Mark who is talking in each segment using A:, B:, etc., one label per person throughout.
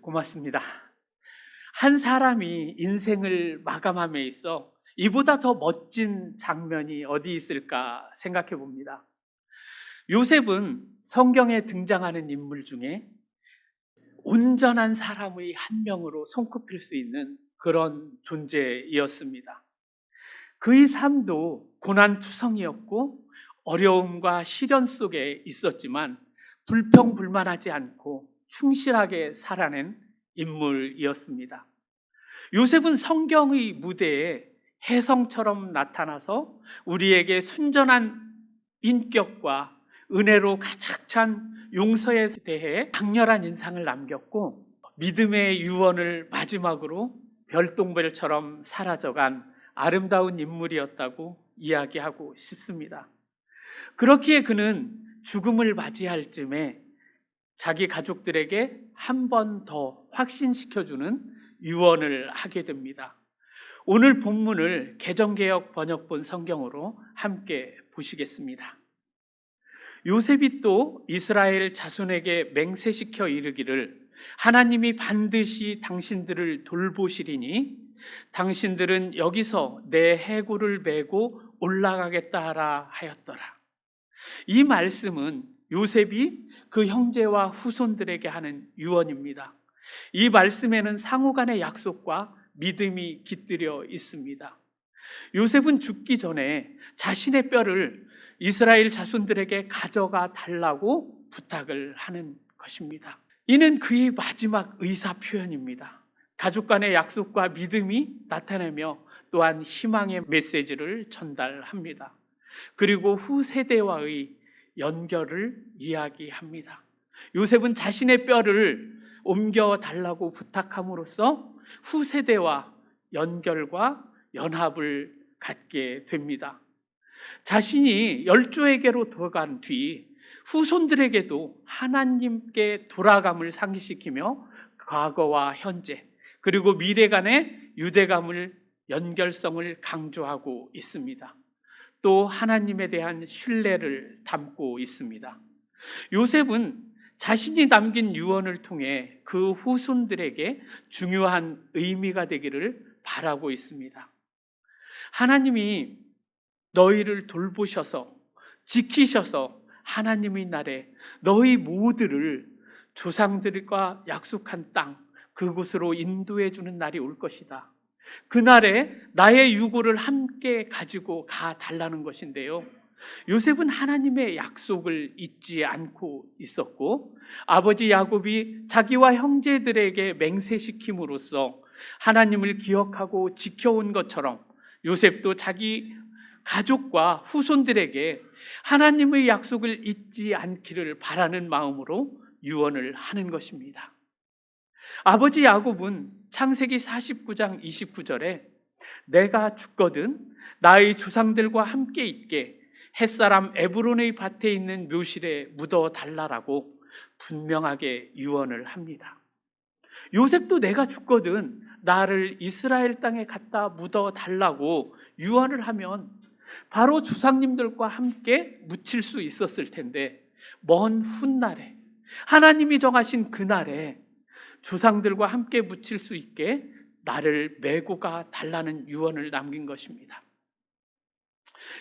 A: 고맙습니다. 한 사람이 인생을 마감함에 있어 이보다 더 멋진 장면이 어디 있을까 생각해 봅니다. 요셉은 성경에 등장하는 인물 중에 온전한 사람의 한 명으로 손꼽힐 수 있는 그런 존재이었습니다. 그의 삶도 고난투성이었고 어려움과 시련 속에 있었지만 불평불만하지 않고 충실하게 살아낸 인물이었습니다. 요셉은 성경의 무대에 혜성처럼 나타나서 우리에게 순전한 인격과 은혜로 가득 찬 용서에 대해 강렬한 인상을 남겼고, 믿음의 유언을 마지막으로 별똥별처럼 사라져간 아름다운 인물이었다고 이야기하고 싶습니다. 그렇기에 그는 죽음을 맞이할 쯤에 자기 가족들에게 한 번 더 확신시켜주는 유언을 하게 됩니다. 오늘 본문을 개정개역 번역본 성경으로 함께 보시겠습니다. 요셉이 또 이스라엘 자손에게 맹세시켜 이르기를 하나님이 반드시 당신들을 돌보시리니 당신들은 여기서 내 해골을 메고 올라가겠다 하라 하였더라. 이 말씀은 요셉이 그 형제와 후손들에게 하는 유언입니다. 이 말씀에는 상호간의 약속과 믿음이 깃들여 있습니다. 요셉은 죽기 전에 자신의 뼈를 이스라엘 자손들에게 가져가 달라고 부탁을 하는 것입니다. 이는 그의 마지막 의사 표현입니다. 가족 간의 약속과 믿음이 나타내며 또한 희망의 메시지를 전달합니다. 그리고 후세대와의 연결을 이야기합니다. 요셉은 자신의 뼈를 옮겨달라고 부탁함으로써 후세대와 연결과 연합을 갖게 됩니다. 자신이 열조에게로 돌아간 뒤 후손들에게도 하나님께 돌아감을 상기시키며 과거와 현재 그리고 미래 간의 유대감을 연결성을 강조하고 있습니다. 또 하나님에 대한 신뢰를 담고 있습니다. 요셉은 자신이 남긴 유언을 통해 그 후손들에게 중요한 의미가 되기를 바라고 있습니다. 하나님이 너희를 돌보셔서 지키셔서 하나님의 날에 너희 모두를 조상들과 약속한 땅 그곳으로 인도해 주는 날이 올 것이다. 그날에 나의 유고를 함께 가지고 가 달라는 것인데요. 요셉은 하나님의 약속을 잊지 않고 있었고 아버지 야곱이 자기와 형제들에게 맹세시킴으로써 하나님을 기억하고 지켜온 것처럼 요셉도 자기 가족과 후손들에게 하나님의 약속을 잊지 않기를 바라는 마음으로 유언을 하는 것입니다. 아버지 야곱은 창세기 49장 29절에 내가 죽거든 나의 조상들과 함께 있게 햇사람 에브론의 밭에 있는 묘실에 묻어 달라라고 분명하게 유언을 합니다. 요셉도 내가 죽거든 나를 이스라엘 땅에 갖다 묻어 달라고 유언을 하면 바로 조상님들과 함께 묻힐 수 있었을 텐데 먼 훗날에 하나님이 정하신 그날에 조상들과 함께 묻힐 수 있게 나를 메고 가 달라는 유언을 남긴 것입니다.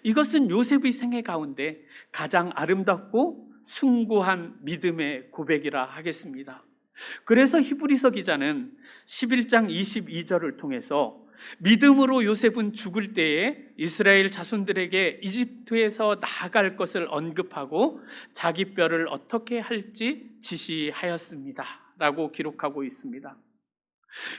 A: 이것은 요셉의 생애 가운데 가장 아름답고 숭고한 믿음의 고백이라 하겠습니다. 그래서 히브리서 기자는 11장 22절을 통해서 믿음으로 요셉은 죽을 때에 이스라엘 자손들에게 이집트에서 나아갈 것을 언급하고 자기 뼈를 어떻게 할지 지시하였습니다 라고 기록하고 있습니다.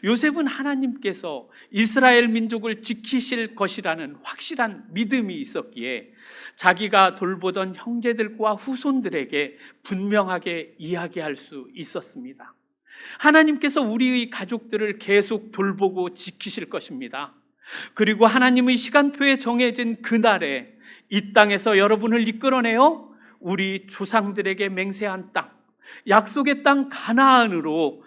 A: 요셉은 하나님께서 이스라엘 민족을 지키실 것이라는 확실한 믿음이 있었기에 자기가 돌보던 형제들과 후손들에게 분명하게 이야기할 수 있었습니다. 하나님께서 우리의 가족들을 계속 돌보고 지키실 것입니다. 그리고 하나님의 시간표에 정해진 그날에 이 땅에서 여러분을 이끌어내어 우리 조상들에게 맹세한 땅, 약속의 땅 가나안으로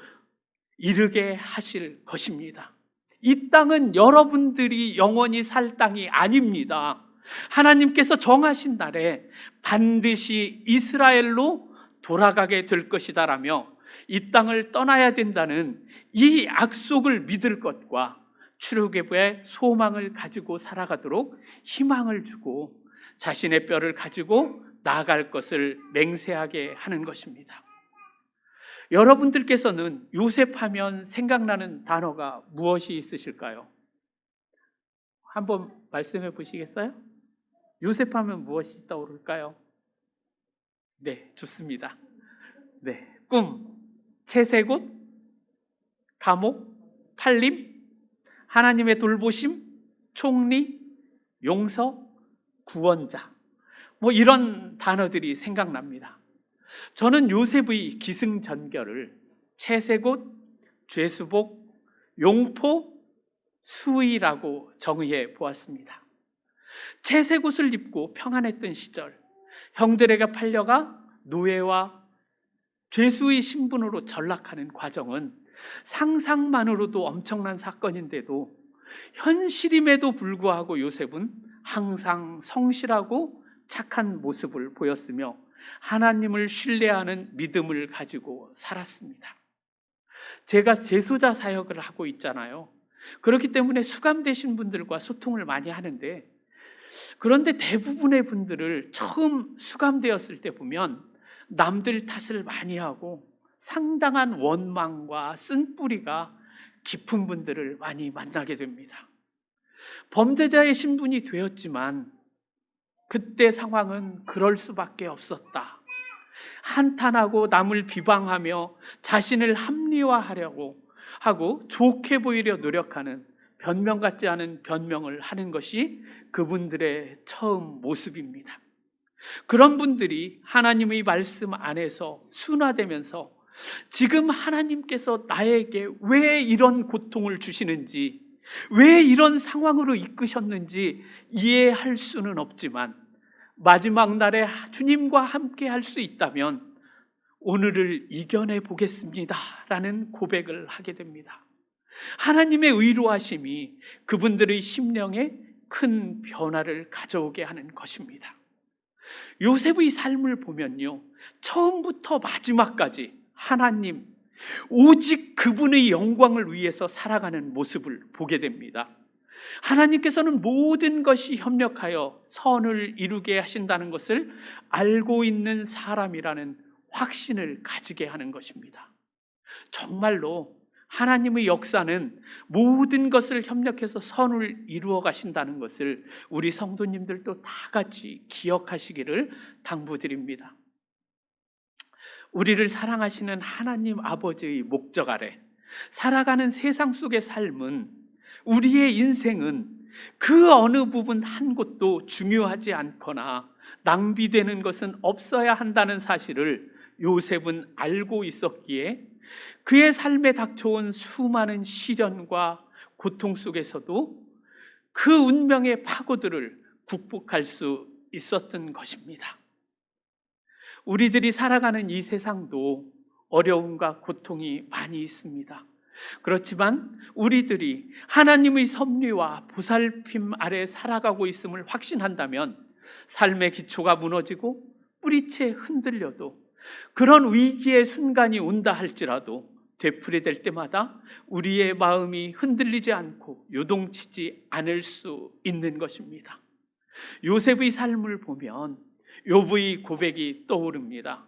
A: 이르게 하실 것입니다. 이 땅은 여러분들이 영원히 살 땅이 아닙니다. 하나님께서 정하신 날에 반드시 이스라엘로 돌아가게 될 것이다라며 이 땅을 떠나야 된다는 이 약속을 믿을 것과 출애굽의 소망을 가지고 살아가도록 희망을 주고 자신의 뼈를 가지고 나아갈 것을 맹세하게 하는 것입니다. 여러분들께서는 요셉하면 생각나는 단어가 무엇이 있으실까요? 한번 말씀해 보시겠어요? 요셉하면 무엇이 떠오를까요? 네, 좋습니다. 네, 꿈, 채색옷, 감옥, 팔림, 하나님의 돌보심, 총리, 용서, 구원자, 이런 단어들이 생각납니다. 저는 요셉의 기승전결을 채색옷, 죄수복, 용포, 수의라고 정의해 보았습니다. 채색옷을 입고 평안했던 시절, 형들에게 팔려가 노예와 죄수의 신분으로 전락하는 과정은 상상만으로도 엄청난 사건인데도 현실임에도 불구하고 요셉은 항상 성실하고 착한 모습을 보였으며 하나님을 신뢰하는 믿음을 가지고 살았습니다. 제가 제소자 사역을 하고 있잖아요. 그렇기 때문에 수감되신 분들과 소통을 많이 하는데, 그런데 대부분의 분들을 처음 수감되었을 때 보면 남들 탓을 많이 하고 상당한 원망과 쓴뿌리가 깊은 분들을 많이 만나게 됩니다. 범죄자의 신분이 되었지만 그때 상황은 그럴 수밖에 없었다. 한탄하고 남을 비방하며 자신을 합리화하려고 하고 좋게 보이려 노력하는 변명 같지 않은 변명을 하는 것이 그분들의 처음 모습입니다. 그런 분들이 하나님의 말씀 안에서 순화되면서 지금 하나님께서 나에게 왜 이런 고통을 주시는지, 왜 이런 상황으로 이끄셨는지 이해할 수는 없지만 마지막 날에 주님과 함께 할 수 있다면 오늘을 이겨내 보겠습니다 라는 고백을 하게 됩니다. 하나님의 의로하심이 그분들의 심령에 큰 변화를 가져오게 하는 것입니다. 요셉의 삶을 보면요, 처음부터 마지막까지 하나님, 오직 그분의 영광을 위해서 살아가는 모습을 보게 됩니다. 하나님께서는 모든 것이 협력하여 선을 이루게 하신다는 것을 알고 있는 사람이라는 확신을 가지게 하는 것입니다. 정말로 하나님의 역사는 모든 것을 협력해서 선을 이루어 가신다는 것을 우리 성도님들도 다 같이 기억하시기를 당부드립니다. 우리를 사랑하시는 하나님 아버지의 목적 아래 살아가는 세상 속의 삶은, 우리의 인생은 그 어느 부분 한 곳도 중요하지 않거나 낭비되는 것은 없어야 한다는 사실을 요셉은 알고 있었기에 그의 삶에 닥쳐온 수많은 시련과 고통 속에서도 그 운명의 파고들을 극복할 수 있었던 것입니다. 우리들이 살아가는 이 세상도 어려움과 고통이 많이 있습니다. 그렇지만 우리들이 하나님의 섭리와 보살핌 아래 살아가고 있음을 확신한다면 삶의 기초가 무너지고 뿌리채 흔들려도 그런 위기의 순간이 온다 할지라도 되풀이될 때마다 우리의 마음이 흔들리지 않고 요동치지 않을 수 있는 것입니다. 요셉의 삶을 보면 욥의 고백이 떠오릅니다.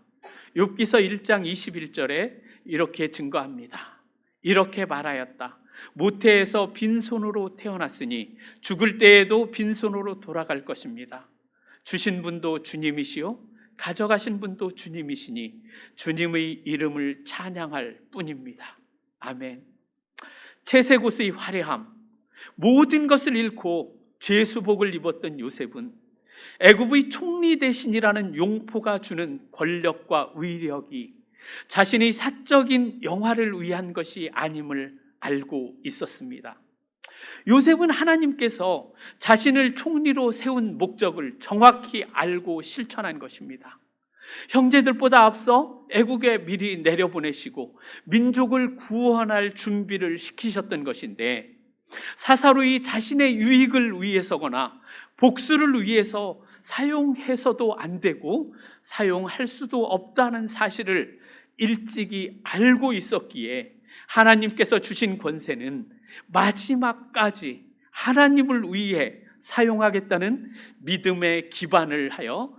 A: 욥기서 1장 21절에 이렇게 증거합니다. 이렇게 말하였다. 모태에서 빈손으로 태어났으니 죽을 때에도 빈손으로 돌아갈 것입니다. 주신 분도 주님이시요 가져가신 분도 주님이시니 주님의 이름을 찬양할 뿐입니다. 아멘. 채색옷의 화려함, 모든 것을 잃고 죄수복을 입었던 요셉은 애굽의 총리 대신이라는 용포가 주는 권력과 위력이 자신의 사적인 영화를 위한 것이 아님을 알고 있었습니다. 요셉은 하나님께서 자신을 총리로 세운 목적을 정확히 알고 실천한 것입니다. 형제들보다 앞서 애국에 미리 내려보내시고 민족을 구원할 준비를 시키셨던 것인데, 사사로이 자신의 유익을 위해서거나 복수를 위해서 사용해서도 안 되고 사용할 수도 없다는 사실을 일찍이 알고 있었기에 하나님께서 주신 권세는 마지막까지 하나님을 위해 사용하겠다는 믿음의 기반을 하여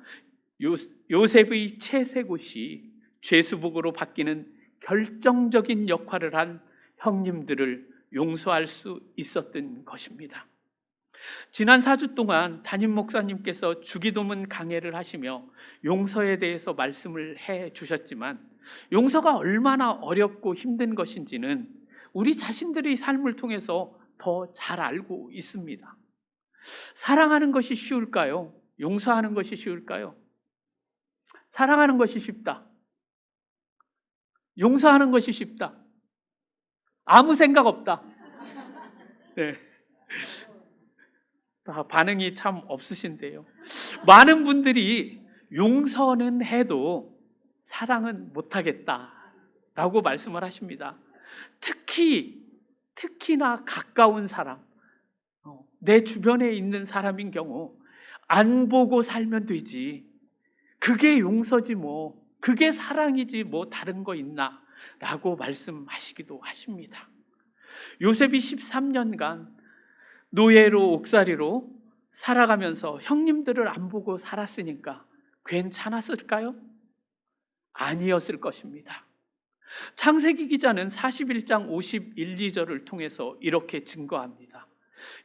A: 요셉의 채색옷이 죄수복으로 바뀌는 결정적인 역할을 한 형님들을 용서할 수 있었던 것입니다. 지난 4주 동안 담임 목사님께서 주기도문 강해를 하시며 용서에 대해서 말씀을 해 주셨지만, 용서가 얼마나 어렵고 힘든 것인지는 우리 자신들의 삶을 통해서 더 잘 알고 있습니다. 사랑하는 것이 쉬울까요? 용서하는 것이 쉬울까요? 사랑하는 것이 쉽다. 용서하는 것이 쉽다. 아무 생각 없다. 네. 다 반응이 참 없으신데요. 많은 분들이 용서는 해도 사랑은 못하겠다라고 말씀을 하십니다. 특히나 가까운 사람, 내 주변에 있는 사람인 경우 안 보고 살면 되지, 그게 용서지 뭐, 그게 사랑이지 뭐 다른 거 있나 라고 말씀하시기도 하십니다. 요셉이 13년간 노예로 옥살이로 살아가면서 형님들을 안 보고 살았으니까 괜찮았을까요? 아니었을 것입니다. 창세기 기자는 41장 51, 2절을 통해서 이렇게 증거합니다.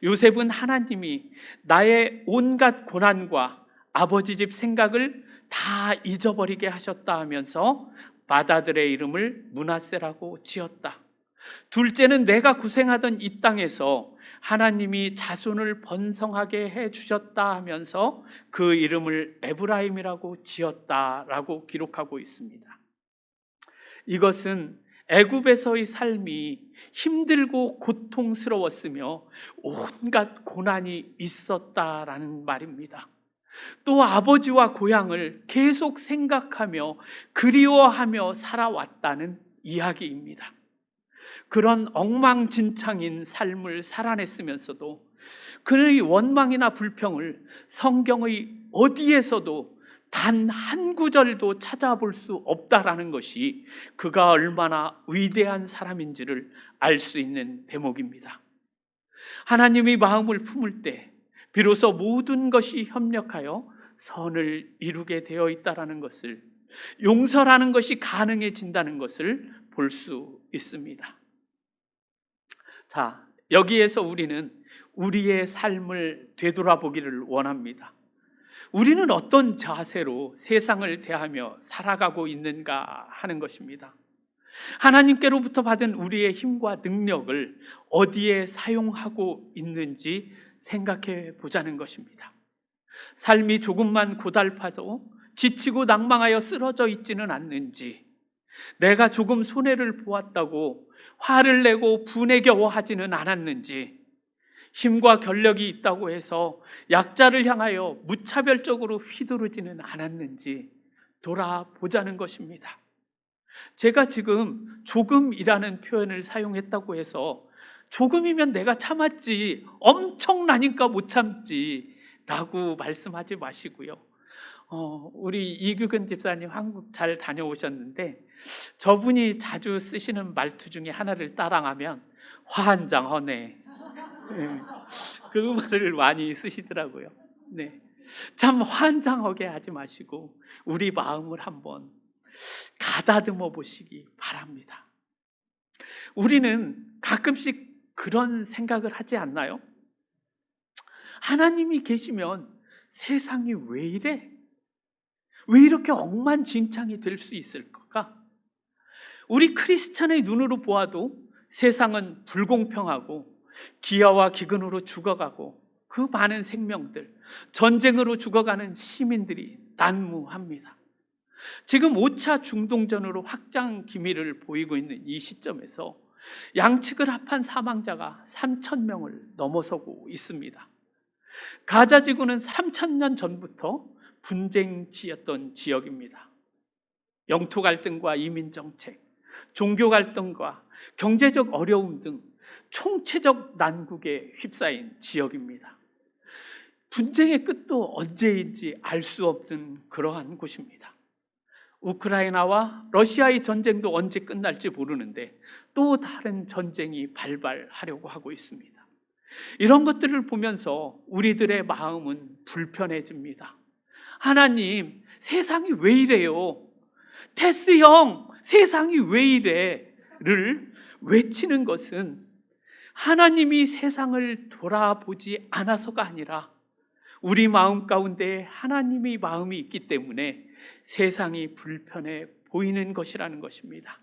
A: 요셉은 하나님이 나의 온갖 고난과 아버지 집 생각을 다 잊어버리게 하셨다 하면서 맏아들의 이름을 므낫세라고 지었다. 둘째는 내가 고생하던 이 땅에서 하나님이 자손을 번성하게 해 주셨다 하면서 그 이름을 에브라임이라고 지었다라고 기록하고 있습니다. 이것은 애굽에서의 삶이 힘들고 고통스러웠으며 온갖 고난이 있었다라는 말입니다. 또 아버지와 고향을 계속 생각하며 그리워하며 살아왔다는 이야기입니다. 그런 엉망진창인 삶을 살아냈으면서도 그의 원망이나 불평을 성경의 어디에서도 단 한 구절도 찾아볼 수 없다라는 것이 그가 얼마나 위대한 사람인지를 알 수 있는 대목입니다. 하나님의 마음을 품을 때 비로소 모든 것이 협력하여 선을 이루게 되어 있다라는 것을, 용서라는 것이 가능해진다는 것을 볼 수 있습니다. 자, 여기에서 우리는 우리의 삶을 되돌아보기를 원합니다. 우리는 어떤 자세로 세상을 대하며 살아가고 있는가 하는 것입니다. 하나님께로부터 받은 우리의 힘과 능력을 어디에 사용하고 있는지 생각해 보자는 것입니다. 삶이 조금만 고달파도 지치고 낭망하여 쓰러져 있지는 않는지, 내가 조금 손해를 보았다고 화를 내고 분에 겨워하지는 않았는지, 힘과 권력이 있다고 해서 약자를 향하여 무차별적으로 휘두르지는 않았는지 돌아보자는 것입니다. 제가 지금 조금이라는 표현을 사용했다고 해서 조금이면 내가 참았지, 엄청나니까 못 참지 라고 말씀하지 마시고요. 우리 이규근 집사님 한국 잘 다녀오셨는데 저분이 자주 쓰시는 말투 중에 하나를 따라하면 화한장하네, 네, 그 말을 많이 쓰시더라고요. 네, 참 환장하게 하지 마시고 우리 마음을 한번 가다듬어 보시기 바랍니다. 우리는 가끔씩 그런 생각을 하지 않나요? 하나님이 계시면 세상이 왜 이래? 왜 이렇게 억만진창이 될 수 있을까? 우리 크리스찬의 눈으로 보아도 세상은 불공평하고 기아와 기근으로 죽어가고 그 많은 생명들, 전쟁으로 죽어가는 시민들이 난무합니다. 지금 5차 중동전으로 확장 기미를 보이고 있는 이 시점에서 양측을 합한 사망자가 3,000명을 넘어서고 있습니다. 가자 지구는 3,000년 전부터 분쟁지였던 지역입니다. 영토 갈등과 이민 정책, 종교 갈등과 경제적 어려움 등 총체적 난국에 휩싸인 지역입니다. 분쟁의 끝도 언제인지 알 수 없는 그러한 곳입니다. 우크라이나와 러시아의 전쟁도 언제 끝날지 모르는데 또 다른 전쟁이 발발하려고 하고 있습니다. 이런 것들을 보면서 우리들의 마음은 불편해집니다. 하나님, 세상이 왜 이래요? 테스 형, 세상이 왜 이래?를 외치는 것은 하나님이 세상을 돌아보지 않아서가 아니라 우리 마음 가운데 하나님의 마음이 있기 때문에 세상이 불편해 보이는 것이라는 것입니다.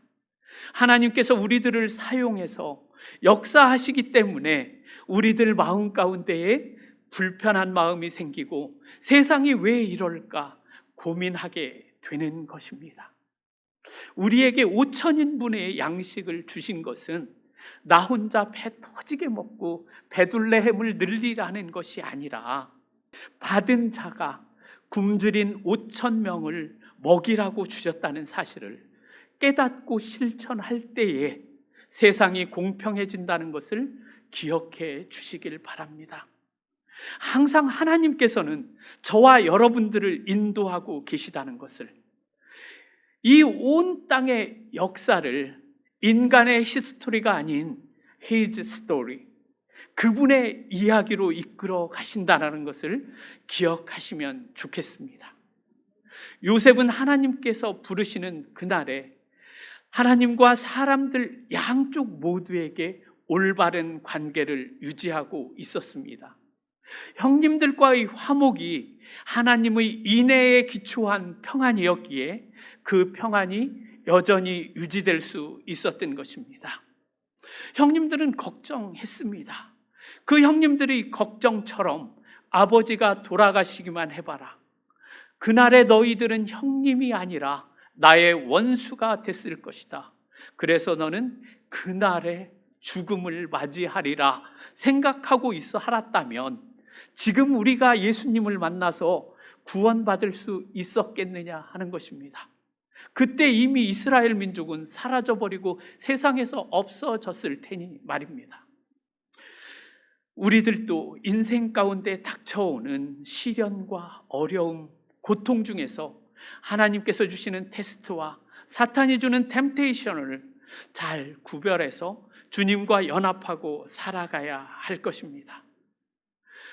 A: 하나님께서 우리들을 사용해서 역사하시기 때문에 우리들 마음 가운데에 불편한 마음이 생기고 세상이 왜 이럴까 고민하게 되는 것입니다. 우리에게 5,000인분의 양식을 주신 것은 나 혼자 배 터지게 먹고 베들레헴을 늘리라는 것이 아니라 받은 자가 굶주린 5,000명을 먹이라고 주셨다는 사실을 깨닫고 실천할 때에 세상이 공평해진다는 것을 기억해 주시길 바랍니다. 항상 하나님께서는 저와 여러분들을 인도하고 계시다는 것을, 이 온 땅의 역사를 인간의 히스토리가 아닌 His story, 그분의 이야기로 이끌어 가신다는 것을 기억하시면 좋겠습니다. 요셉은 하나님께서 부르시는 그날에 하나님과 사람들 양쪽 모두에게 올바른 관계를 유지하고 있었습니다. 형님들과의 화목이 하나님의 인애에 기초한 평안이었기에 그 평안이 여전히 유지될 수 있었던 것입니다. 형님들은 걱정했습니다. 그 형님들의 걱정처럼 아버지가 돌아가시기만 해봐라. 그날에 너희들은 형님이 아니라 나의 원수가 됐을 것이다. 그래서 너는 그날의 죽음을 맞이하리라 생각하고 있어 살았다면 지금 우리가 예수님을 만나서 구원받을 수 있었겠느냐 하는 것입니다. 그때 이미 이스라엘 민족은 사라져버리고 세상에서 없어졌을 테니 말입니다. 우리들도 인생 가운데 닥쳐오는 시련과 어려움, 고통 중에서 하나님께서 주시는 테스트와 사탄이 주는 템테이션을 잘 구별해서 주님과 연합하고 살아가야 할 것입니다.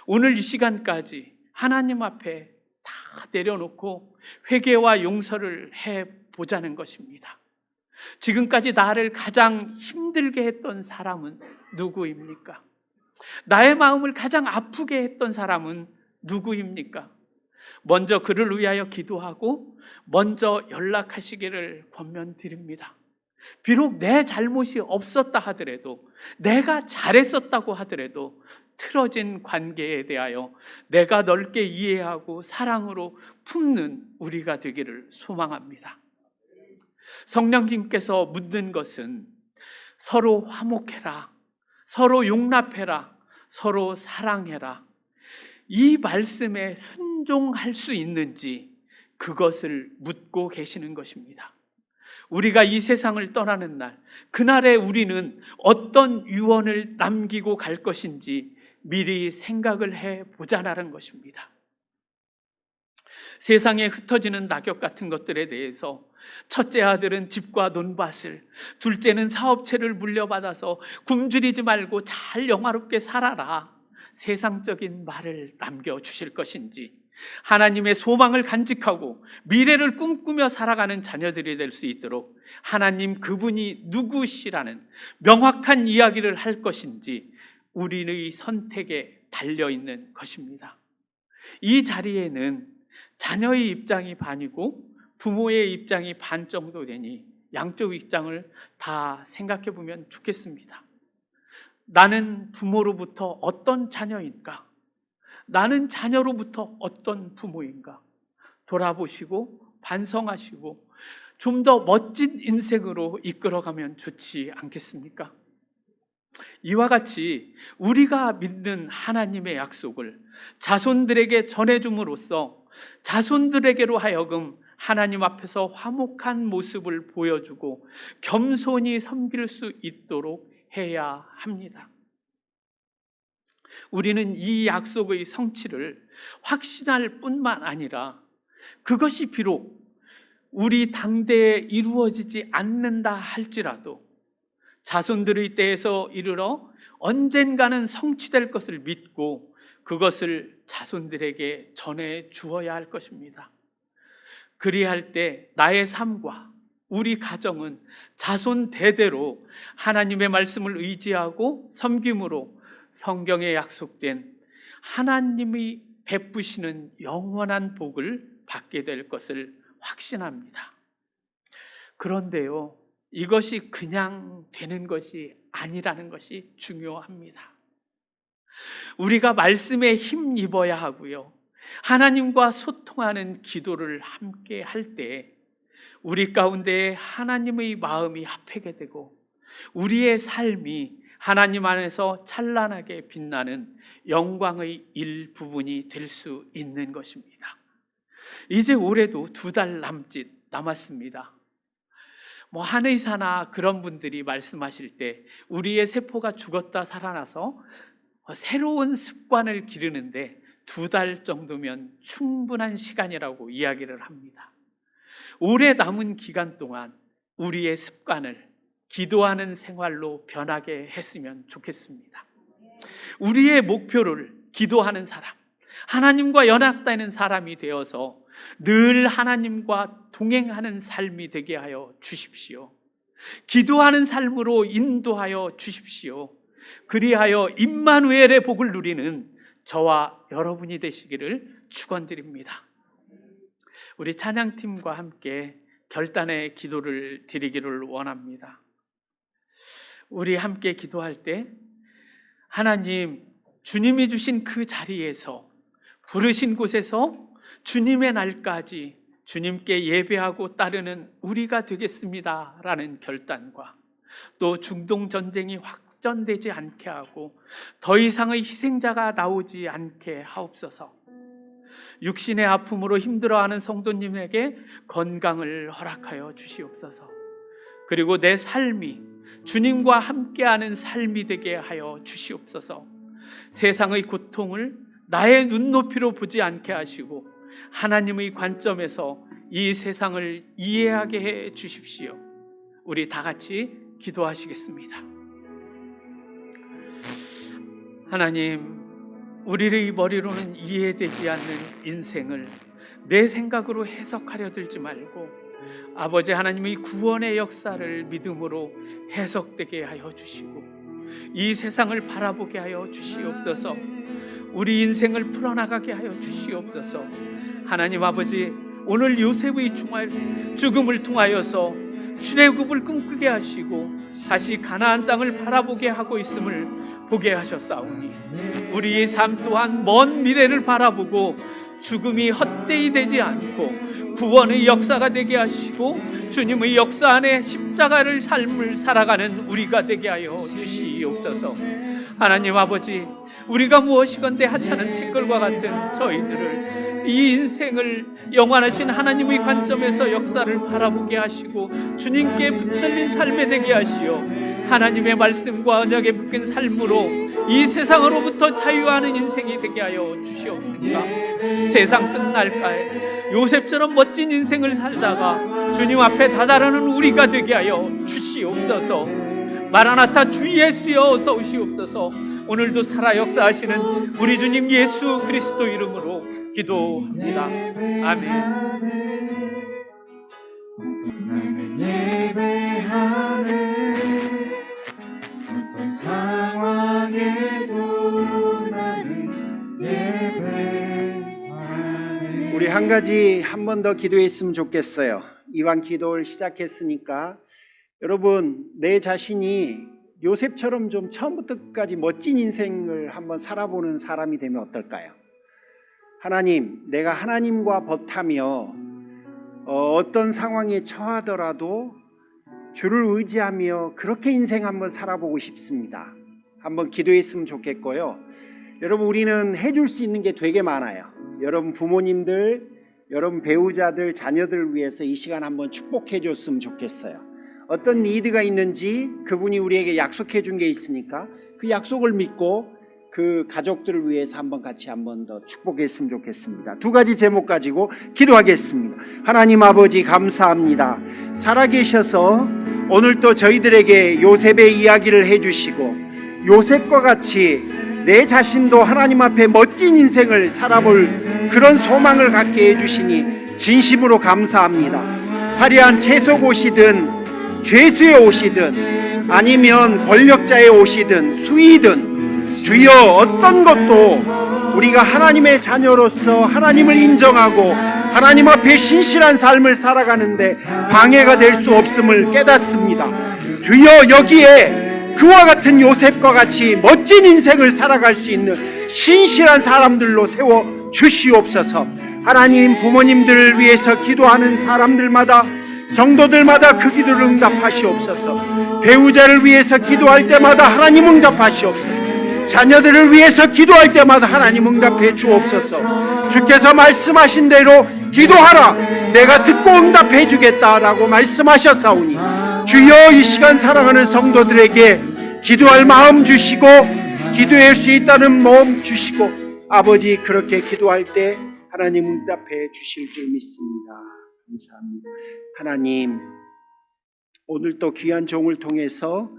A: 오늘 이 시간까지 하나님 앞에 다 내려놓고 회개와 용서를 해보자는 것입니다. 지금까지 나를 가장 힘들게 했던 사람은 누구입니까? 나의 마음을 가장 아프게 했던 사람은 누구입니까? 먼저 그를 위하여 기도하고 먼저 연락하시기를 권면드립니다. 비록 내 잘못이 없었다 하더라도, 내가 잘했었다고 하더라도 틀어진 관계에 대하여 내가 넓게 이해하고 사랑으로 품는 우리가 되기를 소망합니다. 성령님께서 묻는 것은 서로 화목해라, 서로 용납해라, 서로 사랑해라, 이 말씀에 순종할 수 있는지 그것을 묻고 계시는 것입니다. 우리가 이 세상을 떠나는 날, 그날에 우리는 어떤 유언을 남기고 갈 것인지 미리 생각을 해보자라는 것입니다. 세상에 흩어지는 낙엽 같은 것들에 대해서 첫째 아들은 집과 논밭을, 둘째는 사업체를 물려받아서 굶주리지 말고 잘 영화롭게 살아라, 세상적인 말을 남겨주실 것인지, 하나님의 소망을 간직하고 미래를 꿈꾸며 살아가는 자녀들이 될 수 있도록 하나님 그분이 누구시라는 명확한 이야기를 할 것인지 우리의 선택에 달려있는 것입니다. 이 자리에는 자녀의 입장이 반이고 부모의 입장이 반 정도 되니 양쪽 입장을 다 생각해 보면 좋겠습니다. 나는 부모로부터 어떤 자녀인가? 나는 자녀로부터 어떤 부모인가? 돌아보시고 반성하시고 좀 더 멋진 인생으로 이끌어가면 좋지 않겠습니까? 이와 같이 우리가 믿는 하나님의 약속을 자손들에게 전해줌으로써 자손들에게로 하여금 하나님 앞에서 화목한 모습을 보여주고 겸손히 섬길 수 있도록 해야 합니다. 우리는 이 약속의 성취를 확신할 뿐만 아니라 그것이 비록 우리 당대에 이루어지지 않는다 할지라도 자손들의 때에서 이르러 언젠가는 성취될 것을 믿고 그것을 자손들에게 전해 주어야 할 것입니다. 그리할 때 나의 삶과 우리 가정은 자손 대대로 하나님의 말씀을 의지하고 섬김으로 성경에 약속된 하나님이 베푸시는 영원한 복을 받게 될 것을 확신합니다. 그런데요, 이것이 그냥 되는 것이 아니라는 것이 중요합니다. 우리가 말씀에 힘입어야 하고요, 하나님과 소통하는 기도를 함께 할 때 우리 가운데 하나님의 마음이 합하게 되고 우리의 삶이 하나님 안에서 찬란하게 빛나는 영광의 일부분이 될 수 있는 것입니다. 이제 올해도 2달 남았습니다. 한의사나 그런 분들이 말씀하실 때 우리의 세포가 죽었다 살아나서 새로운 습관을 기르는데 2달 정도면 충분한 시간이라고 이야기를 합니다. 올해 남은 기간 동안 우리의 습관을 기도하는 생활로 변하게 했으면 좋겠습니다. 우리의 목표를 기도하는 사람, 하나님과 연합되는 사람이 되어서 늘 하나님과 동행하는 삶이 되게 하여 주십시오. 기도하는 삶으로 인도하여 주십시오. 그리하여 임마누엘의 복을 누리는 저와 여러분이 되시기를 축원드립니다. 우리 찬양팀과 함께 결단의 기도를 드리기를 원합니다. 우리 함께 기도할 때 하나님, 주님이 주신 그 자리에서 부르신 곳에서 주님의 날까지 주님께 예배하고 따르는 우리가 되겠습니다 라는 결단과 또 중동 전쟁이 확전되지 않게 하고 더 이상의 희생자가 나오지 않게 하옵소서. 육신의 아픔으로 힘들어하는 성도님에게 건강을 허락하여 주시옵소서. 그리고 내 삶이 주님과 함께하는 삶이 되게 하여 주시옵소서. 세상의 고통을 나의 눈높이로 보지 않게 하시고 하나님의 관점에서 이 세상을 이해하게 해 주십시오. 우리 다 같이 기도하시겠습니다. 하나님, 우리의 머리로는 이해되지 않는 인생을 내 생각으로 해석하려 들지 말고 아버지 하나님의 구원의 역사를 믿음으로 해석되게 하여 주시고 이 세상을 바라보게 하여 주시옵소서. 우리 인생을 풀어나가게 하여 주시옵소서. 하나님 아버지, 오늘 요셉의 죽음을 통하여서 출애굽을 꿈꾸게 하시고 다시 가나안 땅을 바라보게 하고 있음을 보게 하셨사오니 우리의 삶 또한 먼 미래를 바라보고 죽음이 헛되이 되지 않고 구원의 역사가 되게 하시고 주님의 역사 안에 십자가를 삶을 살아가는 우리가 되게 하여 주시옵소서. 하나님 아버지, 우리가 무엇이건대 하찮은 티끌과 같은 저희들을 이 인생을 영원하신 하나님의 관점에서 역사를 바라보게 하시고 주님께 붙들린 삶에 되게 하시어 하나님의 말씀과 언약에 묶인 삶으로 이 세상으로부터 자유하는 인생이 되게 하여 주시옵소서. 세상 끝날까에 요셉처럼 멋진 인생을 살다가 주님 앞에 다다르는 우리가 되게 하여 주시옵소서. 마라나타 주 예수여 어서 오시옵소서. 오늘도 살아 역사하시는 우리 주님 예수 그리스도 이름으로 기도합니다. 아멘.
B: 나는 예배하네. 어떤 상황에도 나는 예배하네.
C: 우리 한 가지 한 번 더 기도했으면 좋겠어요. 이왕 기도를 시작했으니까 여러분, 내 자신이 요셉처럼 좀 처음부터 끝까지 멋진 인생을 한번 살아보는 사람이 되면 어떨까요? 하나님, 내가 하나님과 벗하며 어떤 상황에 처하더라도 주를 의지하며 그렇게 인생 한번 살아보고 싶습니다. 한번 기도했으면 좋겠고요. 여러분, 우리는 해줄 수 있는 게 되게 많아요. 여러분 부모님들, 여러분 배우자들, 자녀들을 위해서 이 시간 한번 축복해 줬으면 좋겠어요. 어떤 니드가 있는지 그분이 우리에게 약속해 준 게 있으니까 그 약속을 믿고 그 가족들을 위해서 같이 한번 더 축복했으면 좋겠습니다. 두 가지 제목 가지고 기도하겠습니다. 하나님 아버지 감사합니다. 살아계셔서 오늘 또 저희들에게 요셉의 이야기를 해주시고 요셉과 같이 내 자신도 하나님 앞에 멋진 인생을 살아볼 그런 소망을 갖게 해주시니 진심으로 감사합니다. 화려한 채속 옷이든 죄수의 옷이든 아니면 권력자의 옷이든 수위든 주여 어떤 것도 우리가 하나님의 자녀로서 하나님을 인정하고 하나님 앞에 신실한 삶을 살아가는데 방해가 될 수 없음을 깨닫습니다. 주여 여기에 그와 같은 요셉과 같이 멋진 인생을 살아갈 수 있는 신실한 사람들로 세워 주시옵소서. 하나님 부모님들을 위해서 기도하는 사람들마다 성도들마다 그 기도를 응답하시옵소서. 배우자를 위해서 기도할 때마다 하나님 응답하시옵소서. 자녀들을 위해서 기도할 때마다 하나님 응답해 주옵소서. 주께서 말씀하신 대로 기도하라 내가 듣고 응답해 주겠다라고 말씀하셨사오니 주여 이 시간 사랑하는 성도들에게 기도할 마음 주시고 기도할 수 있다는 마음 주시고 아버지 그렇게 기도할 때 하나님 응답해 주실 줄 믿습니다. 감사합니다. 하나님 오늘 또 귀한 종을 통해서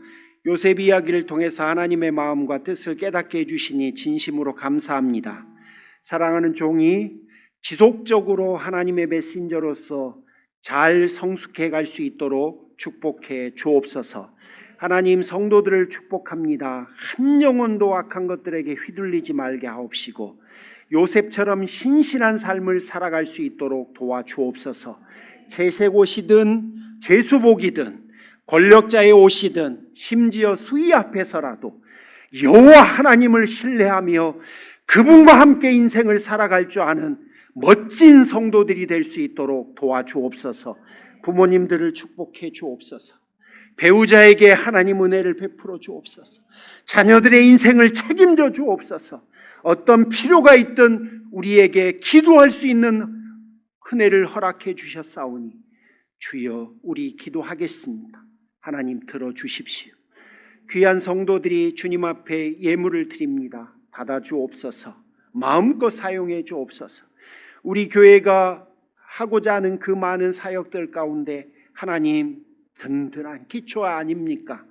C: 요셉 이야기를 통해서 하나님의 마음과 뜻을 깨닫게 해주시니 진심으로 감사합니다. 사랑하는 종이 지속적으로 하나님의 메신저로서 잘 성숙해 갈 수 있도록 축복해 주옵소서. 하나님 성도들을 축복합니다. 한 영혼도 악한 것들에게 휘둘리지 말게 하옵시고 요셉처럼 신실한 삶을 살아갈 수 있도록 도와주옵소서. 채색 옷이든 죄수복이든 권력자의 옷이든 심지어 수위 앞에서라도 여호와 하나님을 신뢰하며 그분과 함께 인생을 살아갈 줄 아는 멋진 성도들이 될 수 있도록 도와주옵소서. 부모님들을 축복해 주옵소서. 배우자에게 하나님 은혜를 베풀어 주옵소서. 자녀들의 인생을 책임져 주옵소서. 어떤 필요가 있든 우리에게 기도할 수 있는 은혜를 허락해 주셨사오니 주여 우리 기도하겠습니다. 하나님 들어주십시오. 귀한 성도들이 주님 앞에 예물을 드립니다. 받아 주옵소서. 마음껏 사용해 주옵소서. 우리 교회가 하고자 하는 그 많은 사역들 가운데 하나님 든든한 기초 아닙니까?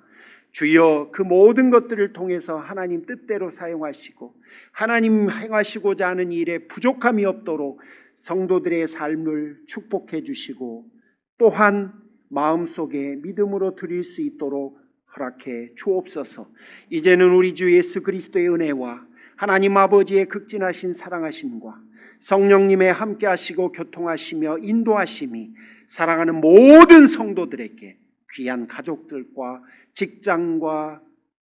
C: 주여 그 모든 것들을 통해서 하나님 뜻대로 사용하시고 하나님 행하시고자 하는 일에 부족함이 없도록 성도들의 삶을 축복해 주시고 또한 마음속에 믿음으로 드릴 수 있도록 허락해 주옵소서. 이제는 우리 주 예수 그리스도의 은혜와 하나님 아버지의 극진하신 사랑하심과 성령님의 함께하시고 교통하시며 인도하심이 사랑하는 모든 성도들에게 귀한 가족들과 직장과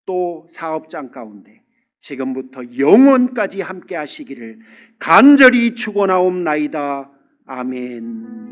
C: 또 사업장 가운데 지금부터 영원까지 함께하시기를 간절히 축원하옵나이다. 아멘.